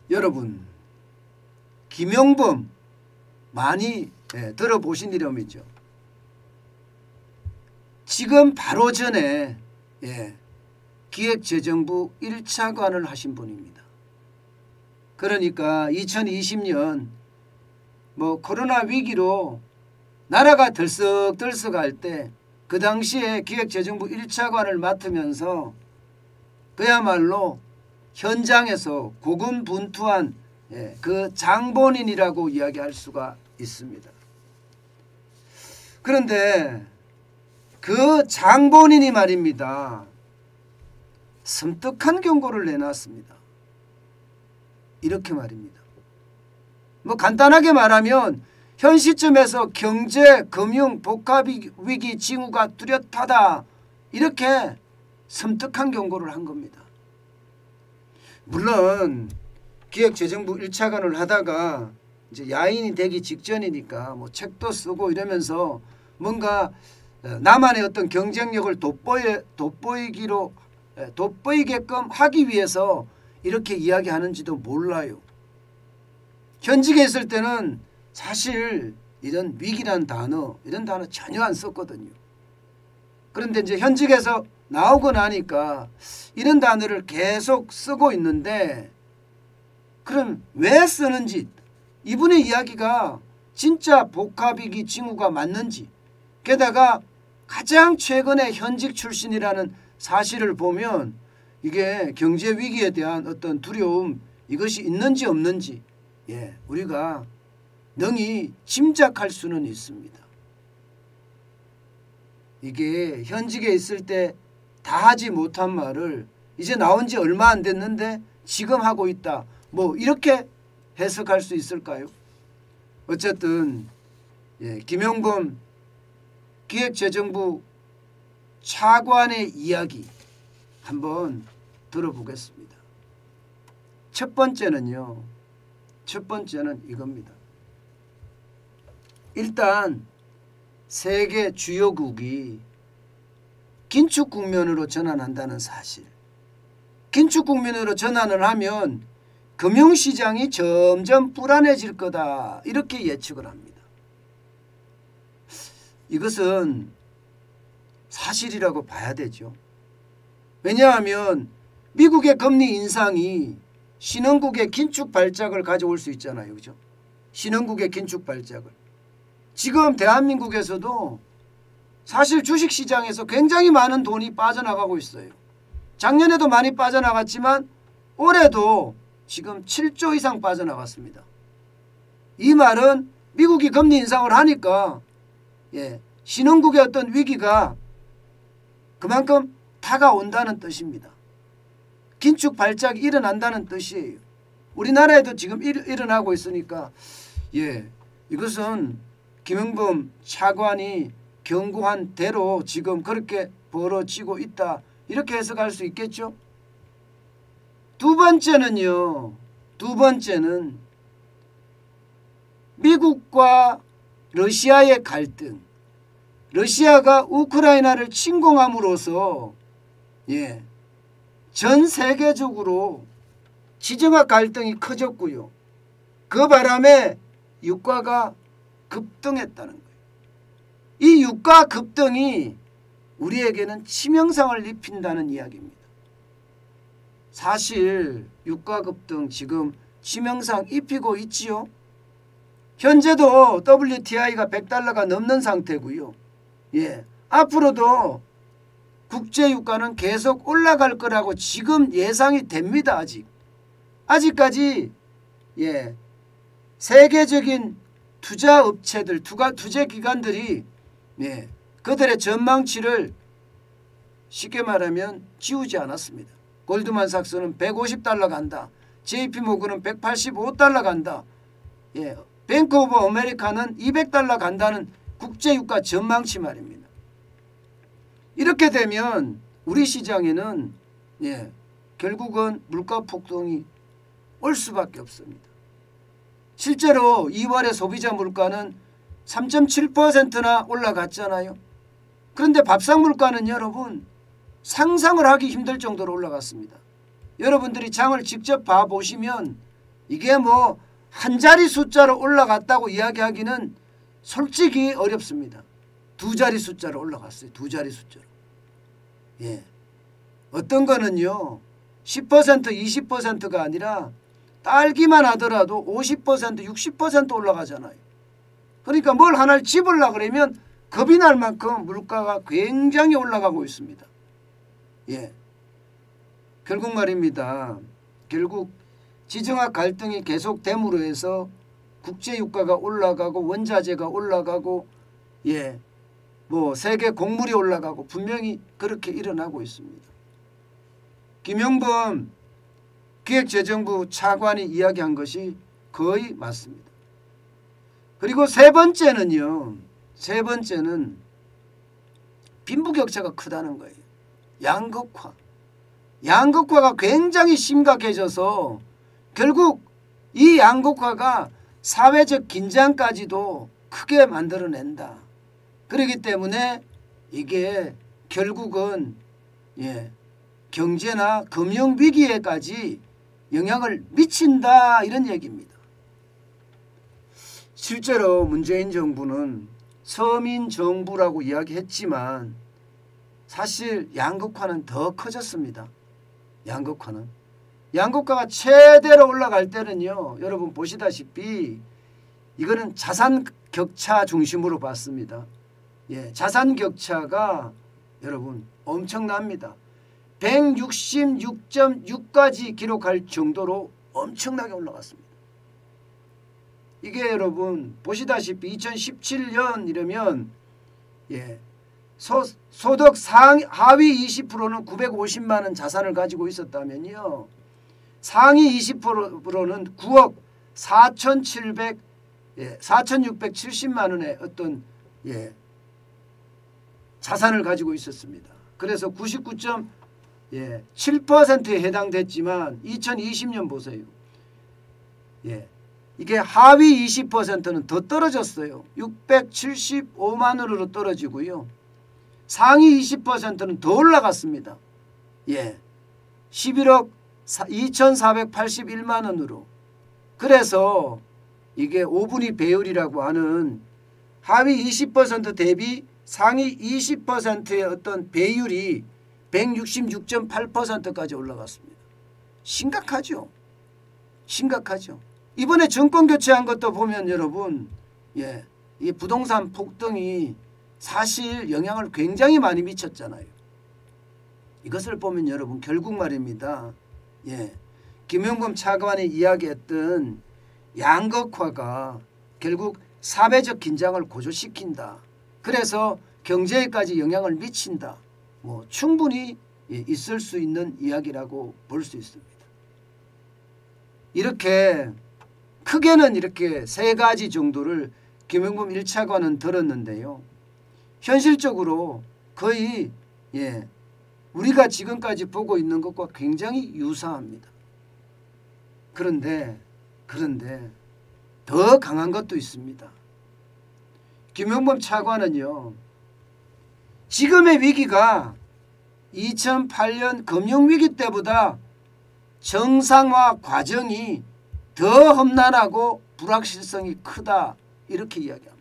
여러분 김용범 많이 들어보신 이름이죠. 지금 바로 전에 기획재정부 1차관을 하신 분입니다. 그러니까 2020년 코로나 위기로 나라가 들썩들썩할 때 그 당시에 기획재정부 1차관을 맡으면서 그야말로 현장에서 고군분투한 그 장본인이라고 이야기할 수가 있습니다. 그런데 그 장본인이 말입니다. 섬뜩한 경고를 내놨습니다. 이렇게 말입니다. 간단하게 말하면 현 시점에서 경제, 금융, 복합위기 징후가 뚜렷하다. 이렇게 섬뜩한 경고를 한 겁니다. 물론 기획재정부 1차관을 하다가 이제 야인이 되기 직전이니까 책도 쓰고 이러면서 뭔가 나만의 어떤 경쟁력을 돋보이게끔 하기 위해서 이렇게 이야기하는지도 몰라요. 현직에 있을 때는 사실 이런 위기란 단어 이런 단어 전혀 안 썼거든요. 그런데 이제 현직에서 나오고 나니까 이런 단어를 계속 쓰고 있는데 그럼 왜 쓰는지 이분의 이야기가 진짜 복합위기 징후가 맞는지 게다가 가장 최근에 현직 출신이라는 사실을 보면 이게 경제 위기에 대한 어떤 두려움 이것이 있는지 없는지 우리가 능히 짐작할 수는 있습니다. 이게 현직에 있을 때 다 하지 못한 말을 이제 나온 지 얼마 안 됐는데 지금 하고 있다. 이렇게 해석할 수 있을까요? 어쨌든 김용범 기획재정부 차관의 이야기 한번 들어보겠습니다. 첫 번째는 이겁니다. 일단 세계 주요국이 긴축 국면으로 전환한다는 사실. 긴축 국면으로 전환을 하면 금융시장이 점점 불안해질 거다. 이렇게 예측을 합니다. 이것은 사실이라고 봐야 되죠. 왜냐하면 미국의 금리 인상이 신흥국의 긴축 발작을 가져올 수 있잖아요. 그죠? 신흥국의 긴축 발작을. 지금 대한민국에서도 사실 주식시장에서 굉장히 많은 돈이 빠져나가고 있어요. 작년에도 많이 빠져나갔지만 올해도 지금 7조 이상 빠져나갔습니다. 이 말은 미국이 금리 인상을 하니까 신흥국의 어떤 위기가 그만큼 다가온다는 뜻입니다. 긴축 발작이 일어난다는 뜻이에요. 우리나라에도 지금 일어나고 있으니까 이것은 김용범 차관이 경고한 대로 지금 그렇게 벌어지고 있다. 이렇게 해석할 수 있겠죠. 두 번째는 미국과 러시아의 갈등. 러시아가 우크라이나를 침공함으로써 전 세계적으로 지정학 갈등이 커졌고요. 그 바람에 유가가 급등했다는 거예요. 이 유가 급등이 우리에게는 치명상을 입힌다는 이야기입니다. 사실 유가 급등 지금 치명상 입히고 있지요. 현재도 WTI가 $100가 넘는 상태고요. 앞으로도 국제유가는 계속 올라갈 거라고 지금 예상이 됩니다. 아직까지 세계적인 투자업체들, 투자기관들이 그들의 전망치를 쉽게 말하면 지우지 않았습니다. 골드만삭스는 $150 간다. JP모건은 $185 간다. 뱅크 오브 아메리카는 $200 간다는 국제유가 전망치 말입니다. 이렇게 되면 우리 시장에는 결국은 물가 폭등이 올 수밖에 없습니다. 실제로 2월에 소비자 물가는 3.7%나 올라갔잖아요. 그런데 밥상 물가는 여러분 상상을 하기 힘들 정도로 올라갔습니다. 여러분들이 장을 직접 봐보시면 이게 뭐 한 자리 숫자로 올라갔다고 이야기하기는 솔직히 어렵습니다. 두 자리 숫자로 올라갔어요. 두 자리 숫자로. 예. 어떤 거는요. 10% 20%가 아니라 딸기만 하더라도 50% 60% 올라가잖아요. 그러니까 뭘 하나를 집으려고 그러면 겁이 날 만큼 물가가 굉장히 올라가고 있습니다. 예. 결국 말입니다. 결국 지정학 갈등이 계속됨으로 해서 국제유가가 올라가고 원자재가 올라가고 예. 뭐 세계 곡물이 올라가고 분명히 그렇게 일어나고 있습니다. 김용범 기획재정부 차관이 이야기한 것이 거의 맞습니다. 그리고 세 번째는요. 세 번째는 빈부격차가 크다는 거예요. 양극화. 양극화가 굉장히 심각해져서 결국 이 양극화가 사회적 긴장까지도 크게 만들어낸다. 그렇기 때문에 이게 결국은 예, 경제나 금융위기에까지 영향을 미친다 이런 얘기입니다. 실제로 문재인 정부는 서민정부라고 이야기했지만 사실 양극화는 더 커졌습니다. 양극화가 최대로 올라갈 때는요. 여러분 보시다시피 이거는 자산 격차 중심으로 봤습니다. 예, 자산 격차가 여러분 엄청납니다. 166.6까지 기록할 정도로 엄청나게 올라갔습니다. 이게 여러분 보시다시피 2017년 이러면 예, 소득 하위 20%는 950만 원 자산을 가지고 있었다면요. 상위 20%는 9억 4,670만 원의 어떤 예, 자산을 가지고 있었습니다. 그래서 99.7%에 해당됐지만 2020년 보세요. 예, 이게 하위 20%는 더 떨어졌어요. 675만 원으로 떨어지고요. 상위 20%는 더 올라갔습니다. 예, 11억 2,481만 원으로. 그래서 이게 5분위 배율이라고 하는 하위 20% 대비 상위 20%의 어떤 배율이 166.8%까지 올라갔습니다. 심각하죠. 심각하죠. 이번에 정권 교체한 것도 보면 여러분 예, 이 부동산 폭등이 사실 영향을 굉장히 많이 미쳤잖아요. 이것을 보면 여러분 결국 말입니다. 예, 김용범 차관이 이야기했던 양극화가 결국 사회적 긴장을 고조시킨다. 그래서 경제에까지 영향을 미친다. 뭐 충분히 있을 수 있는 이야기라고 볼 수 있습니다. 이렇게 크게는 이렇게 세 가지 정도를 김용범 1차관은 들었는데요. 현실적으로 거의 예, 우리가 지금까지 보고 있는 것과 굉장히 유사합니다. 그런데 더 강한 것도 있습니다. 김용범 차관은요. 지금의 위기가 2008년 금융위기 때보다 정상화 과정이 더 험난하고 불확실성이 크다 이렇게 이야기합니다.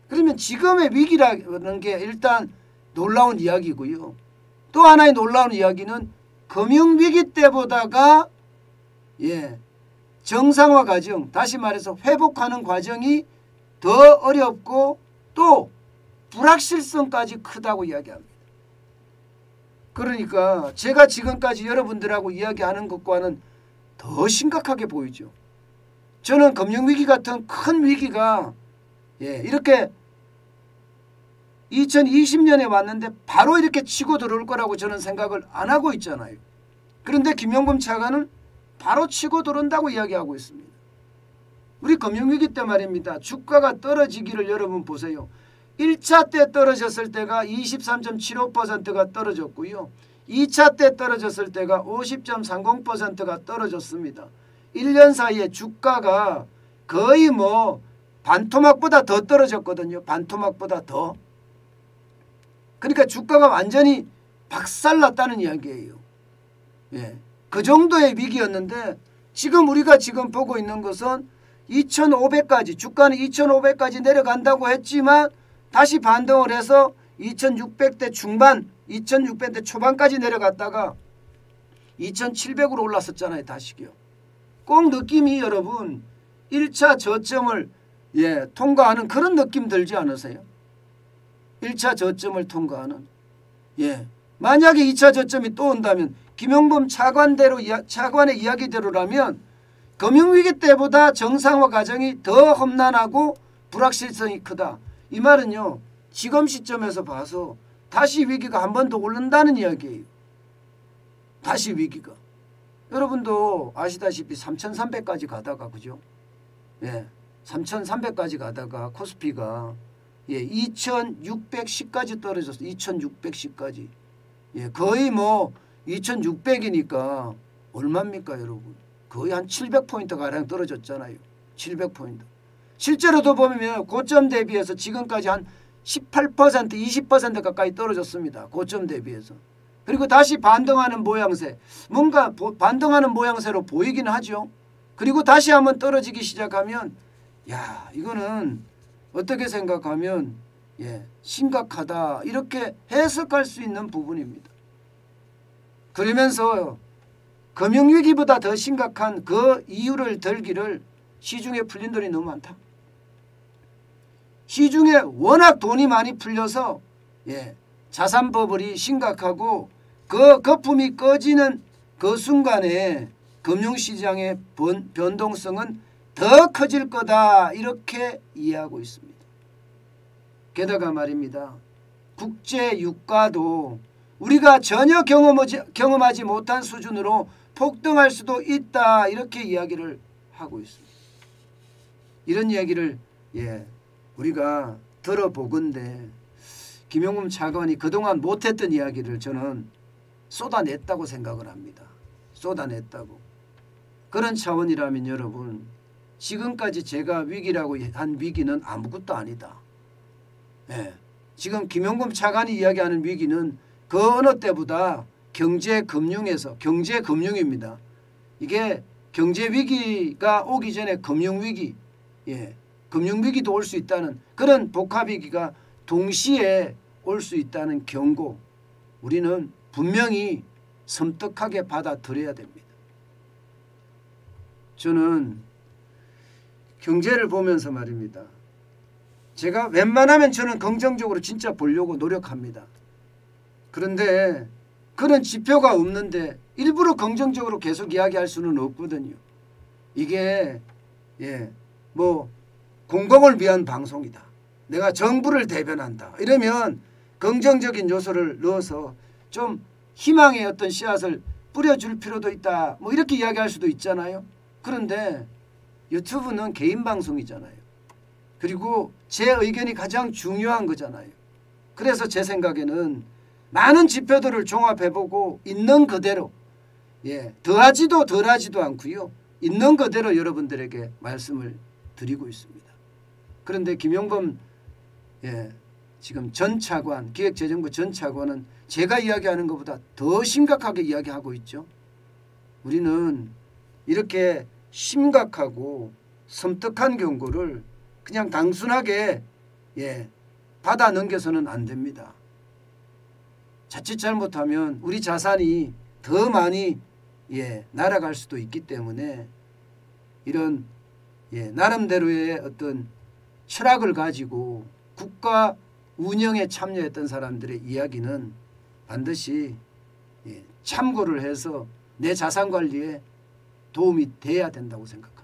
그러면 지금의 위기라는 게 일단 놀라운 이야기고요. 또 하나의 놀라운 이야기는 금융위기 때보다가 예, 정상화 과정, 다시 말해서 회복하는 과정이 더 어렵고 또 불확실성까지 크다고 이야기합니다. 그러니까 제가 지금까지 여러분들하고 이야기하는 것과는 더 심각하게 보이죠. 저는 금융위기 같은 큰 위기가 예, 이렇게 2020년에 왔는데 바로 이렇게 치고 들어올 거라고 저는 생각을 안 하고 있잖아요. 그런데 김용범 차관은 바로 치고 들어온다고 이야기하고 있습니다. 우리 금융위기 때 말입니다. 주가가 떨어지기를 여러분 보세요. 1차 때 떨어졌을 때가 23.75%가 떨어졌고요. 2차 때 떨어졌을 때가 50.30%가 떨어졌습니다. 1년 사이에 주가가 거의 뭐 반토막보다 더 떨어졌거든요. 반토막보다 더. 그러니까 주가가 완전히 박살났다는 이야기예요. 예. 그 정도의 위기였는데 지금 우리가 지금 보고 있는 것은 2,500까지 주가는 2,500까지 내려간다고 했지만 다시 반등을 해서 2,600대 중반 2,600대 초반까지 내려갔다가 2,700으로 올랐었잖아요. 다시요. 꼭 느낌이 여러분 1차 저점을 통과하는 그런 느낌 들지 않으세요? 1차 저점을 통과하는. 만약에 2차 저점이 또 온다면 김용범 차관의 이야기대로라면 금융위기 때보다 정상화 과정이 더 험난하고 불확실성이 크다. 이 말은요. 지금 시점에서 봐서 다시 위기가 한 번 더 오른다는 이야기예요. 다시 위기가. 여러분도 아시다시피 3,300까지 가다가 그죠? 3,300까지 가다가 코스피가 2,610까지 떨어졌어요. 2,610까지. 거의 뭐 2,600이니까 얼마입니까 여러분? 거의 한 700포인트 가량 떨어졌잖아요. 700포인트. 실제로도 보면 고점 대비해서 지금까지 한 18% 20% 가까이 떨어졌습니다. 고점 대비해서. 그리고 다시 반등하는 모양새. 뭔가 반등하는 모양새로 보이긴 하죠. 그리고 다시 한번 떨어지기 시작하면 이거는 어떻게 생각하면 심각하다 이렇게 해석할 수 있는 부분입니다. 그러면서 금융위기보다 더 심각한 그 이유를 들기를 시중에 풀린 돈이 너무 많다. 시중에 워낙 돈이 많이 풀려서 자산 버블이 심각하고 그 거품이 꺼지는 그 순간에 금융시장의 변동성은 더 커질 거다 이렇게 이해하고 있습니다. 게다가 말입니다. 국제 유가도 우리가 전혀 경험하지 못한 수준으로 폭등할 수도 있다 이렇게 이야기를 하고 있습니다. 이런 이야기를 우리가 들어보건대 김용범 차관이 그동안 못했던 이야기를 저는 쏟아냈다고 생각을 합니다. 쏟아냈다고. 그런 차원이라면 여러분 지금까지 제가 위기라고 한 위기는 아무것도 아니다. 지금 김용범 차관이 이야기하는 위기는 그 어느 때보다 경제금융입니다. 이게 경제위기가 오기 전에 금융위기, 금융위기도 올 수 있다는 그런 복합위기가 동시에 올 수 있다는 경고. 우리는 분명히 섬뜩하게 받아들여야 됩니다. 저는 경제를 보면서 말입니다. 제가 웬만하면 저는 긍정적으로 진짜 보려고 노력합니다. 그런데 그런 지표가 없는데 일부러 긍정적으로 계속 이야기할 수는 없거든요. 이게 뭐 공공을 위한 방송이다. 내가 정부를 대변한다. 이러면 긍정적인 요소를 넣어서 좀 희망의 어떤 씨앗을 뿌려줄 필요도 있다. 뭐 이렇게 이야기할 수도 있잖아요. 그런데 유튜브는 개인 방송이잖아요. 그리고 제 의견이 가장 중요한 거잖아요. 그래서 제 생각에는 많은 지표들을 종합해보고 있는 그대로 더하지도 덜하지도 않고요. 있는 그대로 여러분들에게 말씀을 드리고 있습니다. 그런데 김용범 지금 전 차관, 기획재정부 전 차관은 제가 이야기하는 것보다 더 심각하게 이야기하고 있죠. 우리는 이렇게 심각하고 섬뜩한 경고를 그냥 단순하게 받아 넘겨서는 안 됩니다. 자칫 잘못하면 우리 자산이 더 많이 날아갈 수도 있기 때문에 이런 나름대로의 어떤 철학을 가지고 국가 운영에 참여했던 사람들의 이야기는 반드시 참고를 해서 내 자산 관리에 도움이 돼야 된다고 생각합니다.